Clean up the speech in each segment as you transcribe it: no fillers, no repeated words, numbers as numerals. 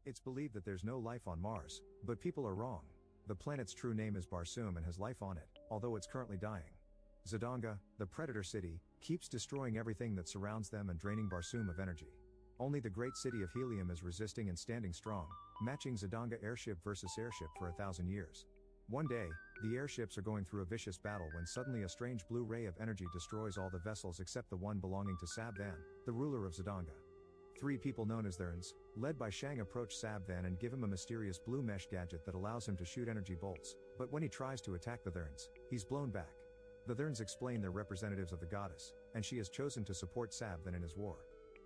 It's believed that there's no life on Mars, but people are wrong. The planet's true name is Barsoom and has life on it, although it's currently dying. Zidanga, the predator city, keeps destroying everything that surrounds them and draining Barsoom of energy. Only the great city of Helium is resisting and standing strong, matching Zidanga airship versus airship for 1,000 years. One day, the airships are going through a vicious battle when suddenly a strange blue ray of energy destroys all the vessels except the one belonging to Sabvan, the ruler of Zidanga. 3 people known as Therns, led by Shang, approach Sabvan and give him a mysterious blue mesh gadget that allows him to shoot energy bolts, but when he tries to attack the Therns, he's blown back. The Therns explain they're representatives of the goddess, and she has chosen to support Sabvan in his war.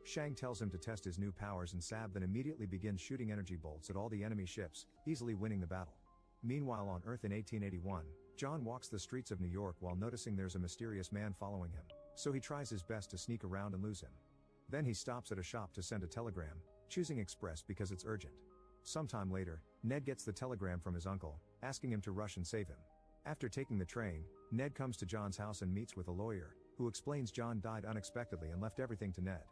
Shang tells him to test his new powers and Sabvan immediately begins shooting energy bolts at all the enemy ships, easily winning the battle. Meanwhile on Earth in 1881, John walks the streets of New York while noticing there's a mysterious man following him, so he tries his best to sneak around and lose him. Then he stops at a shop to send a telegram, choosing Express because it's urgent. Sometime later, Ned gets the telegram from his uncle, asking him to rush and save him. After taking the train, Ned comes to John's house and meets with a lawyer, who explains John died unexpectedly and left everything to Ned.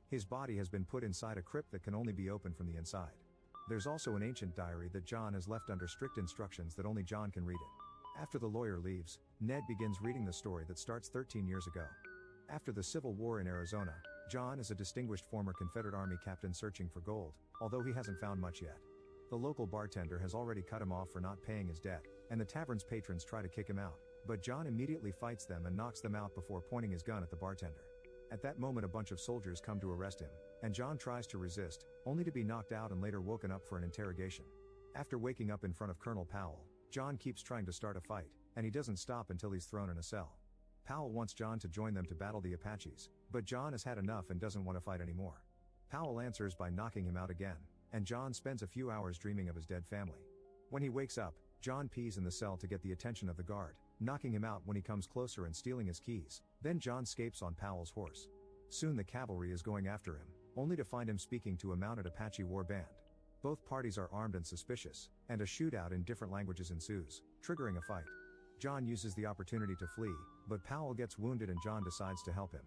His body has been put inside a crypt that can only be opened from the inside. There's also an ancient diary that John has left under strict instructions that only John can read it. After the lawyer leaves, Ned begins reading the story that starts 13 years ago. After the Civil War in Arizona, John is a distinguished former Confederate Army captain searching for gold, although he hasn't found much yet. The local bartender has already cut him off for not paying his debt, and the tavern's patrons try to kick him out, but John immediately fights them and knocks them out before pointing his gun at the bartender. At that moment a bunch of soldiers come to arrest him, and John tries to resist, only to be knocked out and later woken up for an interrogation. After waking up in front of Colonel Powell, John keeps trying to start a fight, and he doesn't stop until he's thrown in a cell. Powell wants John to join them to battle the Apaches, but John has had enough and doesn't want to fight anymore. Powell answers by knocking him out again, and John spends a few hours dreaming of his dead family. When he wakes up, John pees in the cell to get the attention of the guard, knocking him out when he comes closer and stealing his keys. Then John escapes on Powell's horse. Soon the cavalry is going after him, only to find him speaking to a mounted Apache war band. Both parties are armed and suspicious, and a shootout in different languages ensues, triggering a fight. John uses the opportunity to flee, but Powell gets wounded and John decides to help him.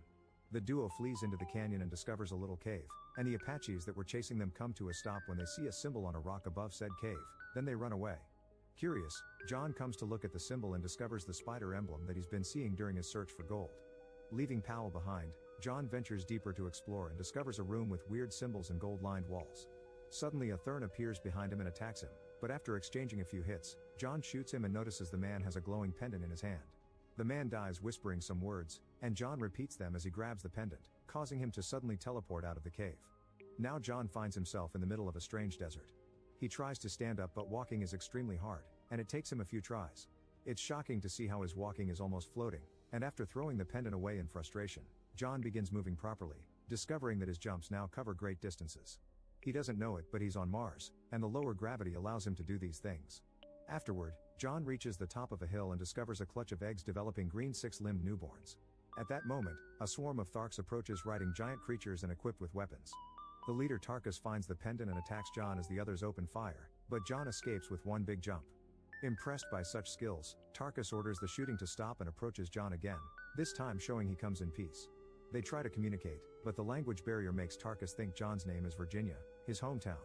The duo flees into the canyon and discovers a little cave, and the Apaches that were chasing them come to a stop when they see a symbol on a rock above said cave, then they run away. Curious, John comes to look at the symbol and discovers the spider emblem that he's been seeing during his search for gold. Leaving Powell behind, John ventures deeper to explore and discovers a room with weird symbols and gold-lined walls. Suddenly a Thern appears behind him and attacks him, but after exchanging a few hits, John shoots him and notices the man has a glowing pendant in his hand. The man dies whispering some words, and John repeats them as he grabs the pendant, causing him to suddenly teleport out of the cave. Now John finds himself in the middle of a strange desert. He tries to stand up but walking is extremely hard, and it takes him a few tries. It's shocking to see how his walking is almost floating, and after throwing the pendant away in frustration, John begins moving properly, discovering that his jumps now cover great distances. He doesn't know it but he's on Mars, and the lower gravity allows him to do these things. Afterward, John reaches the top of a hill and discovers a clutch of eggs developing green 6-limbed newborns. At that moment, a swarm of Tharks approaches riding giant creatures and equipped with weapons. The leader Tarkus finds the pendant and attacks John as the others open fire, but John escapes with one big jump. Impressed by such skills, Tarkus orders the shooting to stop and approaches John again, this time showing he comes in peace. They try to communicate, but the language barrier makes Tarkus think John's name is Virginia, his hometown.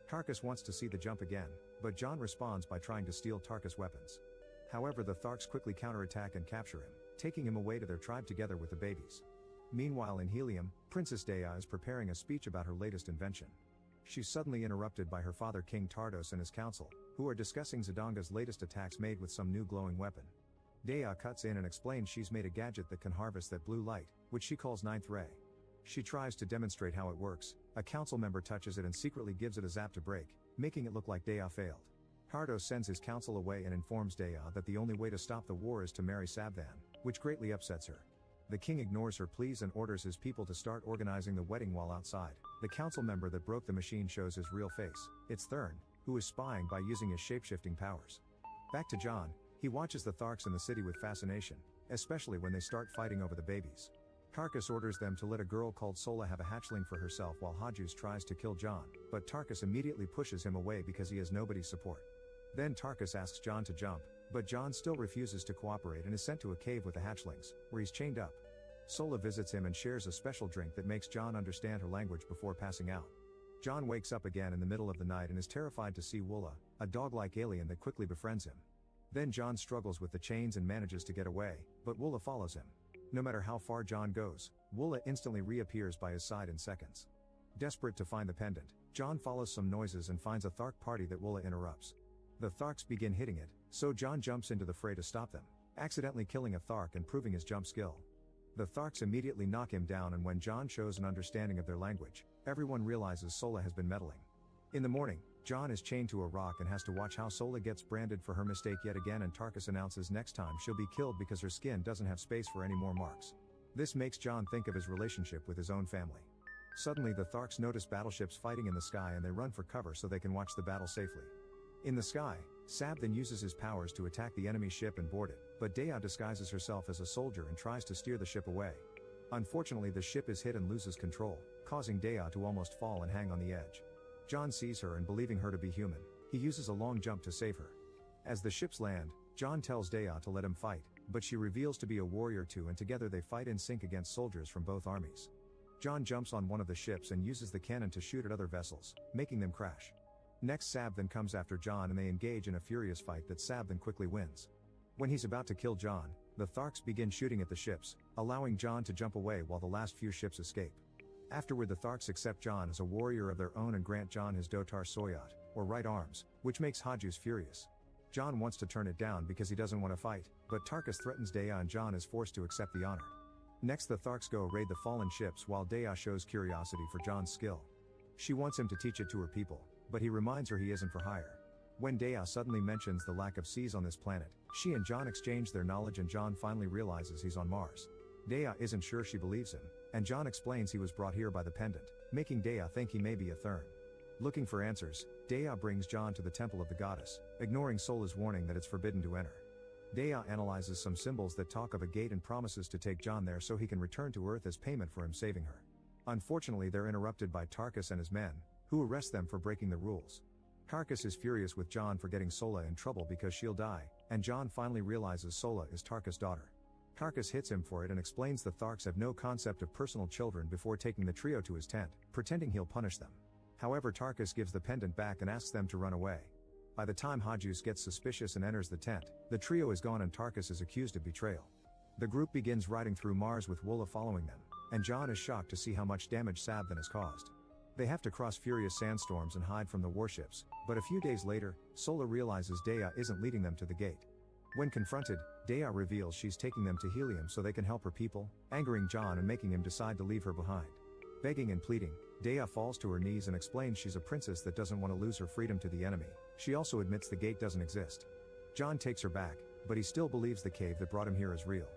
Tarkus wants to see the jump again, but John responds by trying to steal Tarkus' weapons. However, the Tharks quickly counterattack and capture him, taking him away to their tribe together with the babies. Meanwhile in Helium, Princess Dea is preparing a speech about her latest invention. She's suddenly interrupted by her father King Tardos and his council, who are discussing Zidanga's latest attacks made with some new glowing weapon. Dea cuts in and explains she's made a gadget that can harvest that blue light, which she calls Ninth Ray. She tries to demonstrate how it works. A council member touches it and secretly gives it a zap to break, making it look like Dea failed. Tardos sends his council away and informs Dea that the only way to stop the war is to marry Sabvan, which greatly upsets her. The king ignores her pleas and orders his people to start organizing the wedding while outside. The council member that broke the machine shows his real face. It's Thern, who is spying by using his shape-shifting powers. Back to John, he watches the Tharks in the city with fascination, especially when they start fighting over the babies. Tarkus orders them to let a girl called Sola have a hatchling for herself while Hadjus tries to kill John, but Tarkus immediately pushes him away because he has nobody's support. Then Tarkus asks John to jump, but John still refuses to cooperate and is sent to a cave with the hatchlings, where he's chained up. Sola visits him and shares a special drink that makes John understand her language before passing out. John wakes up again in the middle of the night and is terrified to see Woola, a dog-like alien that quickly befriends him. Then John struggles with the chains and manages to get away, but Woola follows him. No matter how far John goes, Woola instantly reappears by his side in seconds. Desperate to find the pendant, John follows some noises and finds a Thark party that Woola interrupts. The Tharks begin hitting it, so John jumps into the fray to stop them, accidentally killing a Thark and proving his jump skill. The Tharks immediately knock him down, and when John shows an understanding of their language, everyone realizes Sola has been meddling. In the morning, John is chained to a rock and has to watch how Sola gets branded for her mistake yet again, and Tarkus announces next time she'll be killed because her skin doesn't have space for any more marks. This makes John think of his relationship with his own family. Suddenly the Tharks notice battleships fighting in the sky and they run for cover so they can watch the battle safely. In the sky, Sab then uses his powers to attack the enemy ship and board it, but Dea disguises herself as a soldier and tries to steer the ship away. Unfortunately, the ship is hit and loses control, causing Dea to almost fall and hang on the edge. John sees her and, believing her to be human, he uses a long jump to save her. As the ships land, John tells Dea to let him fight, but she reveals to be a warrior too, and together they fight in sync against soldiers from both armies. John jumps on one of the ships and uses the cannon to shoot at other vessels, making them crash. Next, Sab then comes after John and they engage in a furious fight that Sab then quickly wins. When he's about to kill John, the Tharks begin shooting at the ships, allowing John to jump away while the last few ships escape. Afterward, the Tharks accept John as a warrior of their own and grant John his Dotar Soyot, or right arms, which makes Hajus furious. John wants to turn it down because he doesn't want to fight, but Tarkus threatens Dea and John is forced to accept the honor. Next, the Tharks go raid the fallen ships while Dea shows curiosity for John's skill. She wants him to teach it to her people, but he reminds her he isn't for hire. When Dea suddenly mentions the lack of seas on this planet, she and John exchange their knowledge and John finally realizes he's on Mars. Dea isn't sure she believes him, and John explains he was brought here by the pendant, making Dea think he may be a Thurn. Looking for answers, Dea brings John to the temple of the goddess, ignoring Sola's warning that it's forbidden to enter. Dea analyzes some symbols that talk of a gate and promises to take John there so he can return to Earth as payment for him saving her. Unfortunately, they're interrupted by Tarkus and his men, who arrest them for breaking the rules. Tarkus is furious with John for getting Sola in trouble because she'll die, and John finally realizes Sola is Tarkus' daughter. Tarkus hits him for it and explains the Tharks have no concept of personal children before taking the trio to his tent, pretending he'll punish them. However, Tarkus gives the pendant back and asks them to run away. By the time Hajus gets suspicious and enters the tent, the trio is gone and Tarkus is accused of betrayal. The group begins riding through Mars with Woola following them, and John is shocked to see how much damage Sabthan has caused. They have to cross furious sandstorms and hide from the warships, but a few days later, Sola realizes Dea isn't leading them to the gate. When confronted, Dea reveals she's taking them to Helium so they can help her people, angering John and making him decide to leave her behind. Begging and pleading, Dea falls to her knees and explains she's a princess that doesn't want to lose her freedom to the enemy. She also admits the gate doesn't exist. John takes her back, but he still believes the cave that brought him here is real.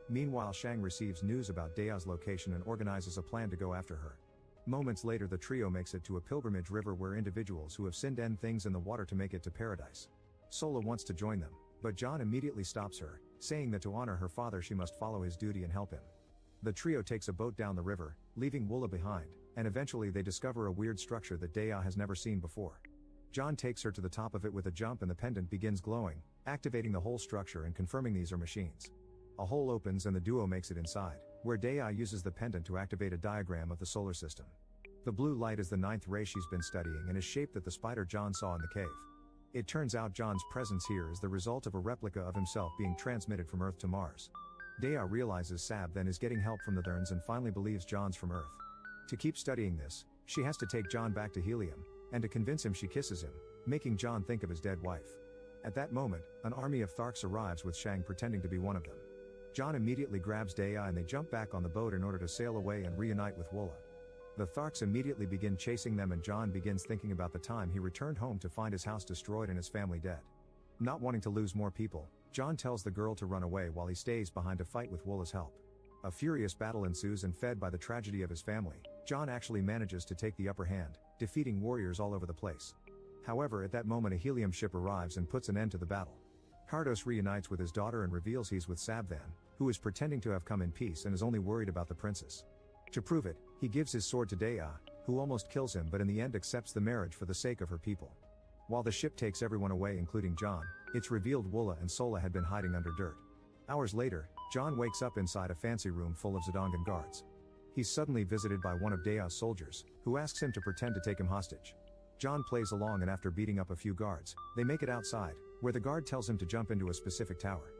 Meanwhile, Shang receives news about Dea's location and organizes a plan to go after her. Moments later, the trio makes it to a pilgrimage river where individuals who have sinned end things in the water to make it to paradise. Sola wants to join them, but John immediately stops her, saying that to honor her father she must follow his duty and help him. The trio takes a boat down the river, leaving Woola behind, and eventually they discover a weird structure that Dea has never seen before. John takes her to the top of it with a jump and the pendant begins glowing, activating the whole structure and confirming these are machines. A hole opens and the duo makes it inside, where Dea uses the pendant to activate a diagram of the solar system. The blue light is the 9th ray she's been studying and is shaped that the spider John saw in the cave. It turns out John's presence here is the result of a replica of himself being transmitted from Earth to Mars. Dea realizes Sab then is getting help from the Therns and finally believes John's from Earth. To keep studying this, she has to take John back to Helium, and to convince him she kisses him, making John think of his dead wife. At that moment, an army of Tharks arrives with Shang pretending to be one of them. John immediately grabs Dea and they jump back on the boat in order to sail away and reunite with Woola. The Tharks immediately begin chasing them and John begins thinking about the time he returned home to find his house destroyed and his family dead. Not wanting to lose more people, John tells the girl to run away while he stays behind to fight with Woola's help. A furious battle ensues and fed by the tragedy of his family, John actually manages to take the upper hand, defeating warriors all over the place. However, at that moment a Helium ship arrives and puts an end to the battle. Kardos reunites with his daughter and reveals he's with Sabthan, who is pretending to have come in peace and is only worried about the princess. To prove it, he gives his sword to Dea, who almost kills him but in the end accepts the marriage for the sake of her people. While the ship takes everyone away including John, it's revealed Woola and Sola had been hiding under dirt. Hours later, John wakes up inside a fancy room full of Zidongan guards. He's suddenly visited by one of Dea's soldiers, who asks him to pretend to take him hostage. John plays along, and after beating up a few guards, they make it outside, where the guard tells him to jump into a specific tower.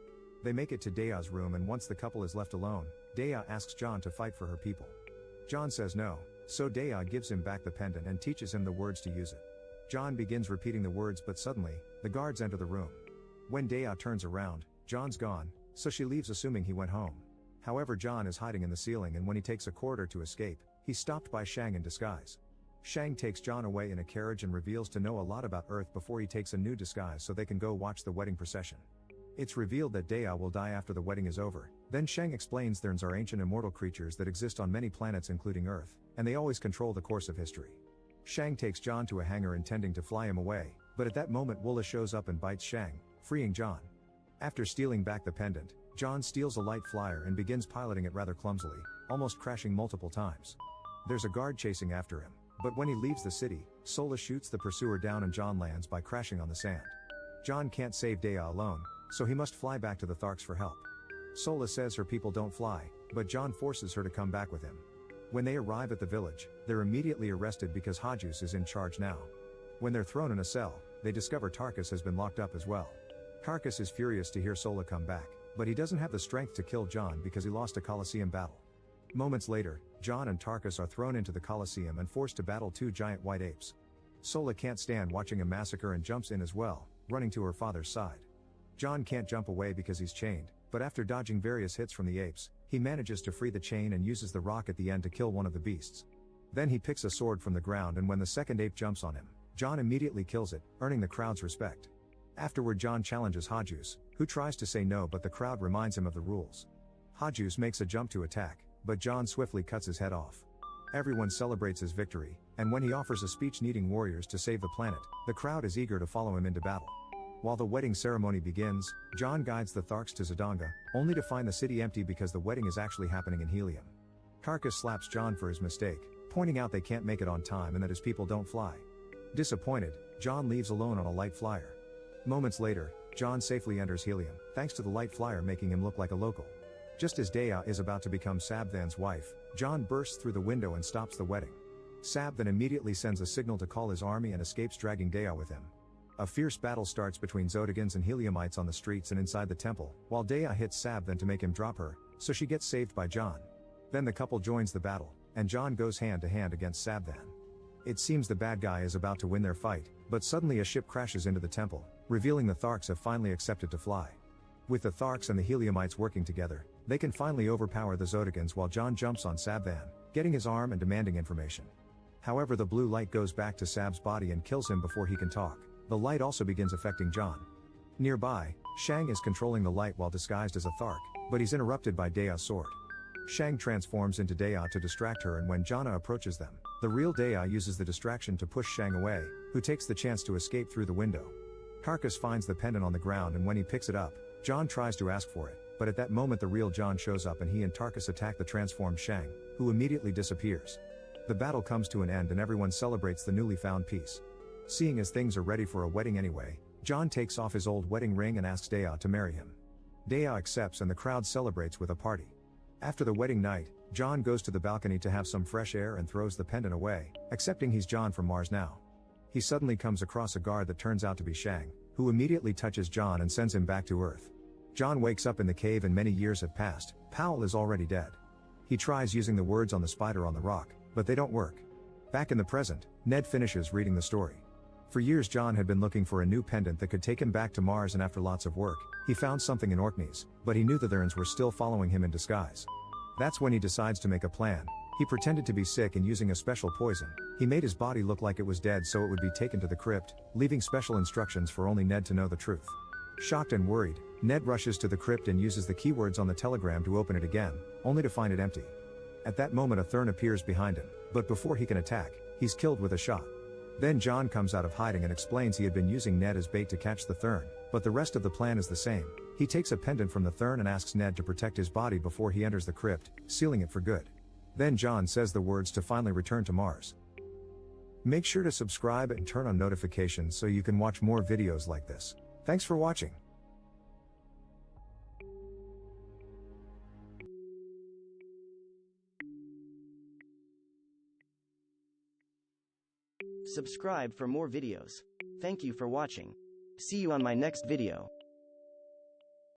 They make it to Dea's room, and once the couple is left alone, Dea asks John to fight for her people. John says no, so Dea gives him back the pendant and teaches him the words to use it. John begins repeating the words, but suddenly, the guards enter the room. When Dea turns around, John's gone, so she leaves assuming he went home. However, John is hiding in the ceiling, and when he takes a corridor to escape, he's stopped by Shang in disguise. Shang takes John away in a carriage and reveals to know a lot about Earth before he takes a new disguise so they can go watch the wedding procession. It's revealed that Dea will die after the wedding is over. Then Shang explains there are ancient immortal creatures that exist on many planets including Earth, and they always control the course of history. Shang takes John to a hangar intending to fly him away, but at that moment Woola shows up and bites Shang, freeing John. After stealing back the pendant, John steals a light flyer and begins piloting it rather clumsily, almost crashing multiple times. There's a guard chasing after him, but when he leaves the city, Sola shoots the pursuer down and John lands by crashing on the sand. John can't save Dea alone, so he must fly back to the Tharks for help. Sola says her people don't fly, but John forces her to come back with him. When they arrive at the village, they're immediately arrested because Hajus is in charge now. When they're thrown in a cell, they discover Tarkus has been locked up as well. Tarkus is furious to hear Sola come back, but he doesn't have the strength to kill John because he lost a Colosseum battle. Moments later, John and Tarkus are thrown into the Colosseum and forced to battle two giant white apes. Sola can't stand watching a massacre and jumps in as well, running to her father's side. John can't jump away because he's chained, but after dodging various hits from the apes, he manages to free the chain and uses the rock at the end to kill one of the beasts. Then he picks a sword from the ground, and when the second ape jumps on him, John immediately kills it, earning the crowd's respect. Afterward, John challenges Hajus, who tries to say no, but the crowd reminds him of the rules. Hajus makes a jump to attack, but John swiftly cuts his head off. Everyone celebrates his victory, and when he offers a speech needing warriors to save the planet, the crowd is eager to follow him into battle. While the wedding ceremony begins, John guides the Tharks to Zodanga, only to find the city empty because the wedding is actually happening in helium. Tarkus slaps John for his mistake, pointing out they can't make it on time and that his people don't fly. Disappointed, John leaves alone on a light flyer. Moments later, John safely enters helium, thanks to the light flyer making him look like a local. Just as Dea is about to become Sabthan's wife, John bursts through the window and stops the wedding. Sab then immediately sends a signal to call his army and escapes, dragging Dea with him. A fierce battle starts between Zodagans and Heliumites on the streets and inside the temple, while Dea hits Sab then to make him drop her, so she gets saved by John. Then the couple joins the battle, and John goes hand to hand against Sabthan. It seems the bad guy is about to win their fight, but suddenly a ship crashes into the temple, revealing the Tharks have finally accepted to fly. With the Tharks and the Heliumites working together, they can finally overpower the Zodagans while John jumps on Sabthan, getting his arm and demanding information. However, the blue light goes back to Sab's body and kills him before he can talk. The light also begins affecting John. Nearby, Shang is controlling the light while disguised as a Thark, but he's interrupted by Dea's sword. Shang transforms into Dea to distract her, and when Janna approaches them, the real Dea uses the distraction to push Shang away, who takes the chance to escape through the window. Tarkus finds the pendant on the ground, and when he picks it up, John tries to ask for it, but at that moment the real John shows up and he and Tarkus attack the transformed Shang, who immediately disappears. The battle comes to an end and everyone celebrates the newly found peace. Seeing as things are ready for a wedding anyway, John takes off his old wedding ring and asks Dea to marry him. Dea accepts and the crowd celebrates with a party. After the wedding night, John goes to the balcony to have some fresh air and throws the pendant away, accepting he's John from Mars now. He suddenly comes across a guard that turns out to be Shang, who immediately touches John and sends him back to Earth. John wakes up in the cave and many years have passed. Powell is already dead. He tries using the words on the spider on the rock, but they don't work. Back in the present, Ned finishes reading the story. For years John had been looking for a new pendant that could take him back to Mars, and after lots of work, he found something in Orkneys, but he knew the Therns were still following him in disguise. That's when he decides to make a plan. He pretended to be sick and using a special poison, he made his body look like it was dead so it would be taken to the crypt, leaving special instructions for only Ned to know the truth. Shocked and worried, Ned rushes to the crypt and uses the keywords on the telegram to open it again, only to find it empty. At that moment a Thern appears behind him, but before he can attack, he's killed with a shot. Then John comes out of hiding and explains he had been using Ned as bait to catch the Thern, but the rest of the plan is the same. He takes a pendant from the Thern and asks Ned to protect his body before he enters the crypt, sealing it for good. Then John says the words to finally return to Mars. Make sure to subscribe and turn on notifications so you can watch more videos like this. Thanks for watching. Subscribe for more videos. Thank you for watching. See you on my next video.